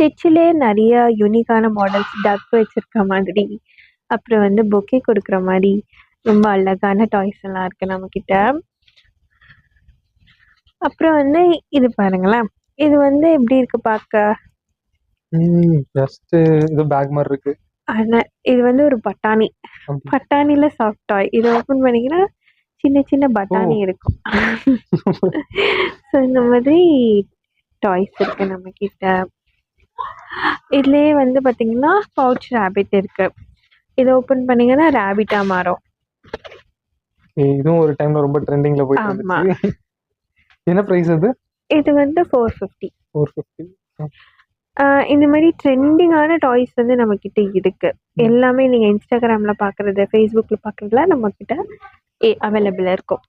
ஸ்டிச்சிலே நிறைய யூனிக்கான மாடல்ஸ் டக் வச்சிருக்க மாதிரி, அப்புறம் வந்து பொக்கே கொடுக்குற மாதிரி ரொம்ப அழகான டாய்ஸ் எல்லாம் இருக்கு நம்மக்கிட்ட. அப்புறம் வந்து இது பாருங்களேன், இது வந்து எப்படி இருக்கு பார்க்க? ஜஸ்ட் இது பேக் மாதிரி இருக்கு. ஆனா இது வந்து ஒரு பட்டாணி, பட்டாணில சாஃப்ட் டாய். இதை ஓப்பன் பண்ணீங்கன்னா சின்ன சின்ன பட்டாணி இருக்கும். ஸோ இந்த மாதிரி டாய்ஸ் இருக்கு நம்ம கிட்ட. இதுலயே வந்து பாத்தீங்கன்னா பவுச் ரேபிட் இருக்கு. இதை ஓப்பன் பண்ணீங்கன்னா ரேபிட்டா மாறும். இதுவும் ஒரு டைம்ல ரொம்ப ட்ரெண்டிங்ல போயிட்டு ஆமா. இருந்துச்சு. என்ன பிரைஸ் அது? இது வந்து 450. 450. இந்த மாதிரி ட்ரெண்டிங்கான டாய்ஸ் வந்து நம்ம கிட்ட இருக்கு. எல்லாமே நீங்க இன்ஸ்டாகிராம்ல பாக்குறது, ஃபேஸ்புக்ல பாக்குறதுலாம் நம்ம கிட்ட அவைலபிளா இருக்கும்.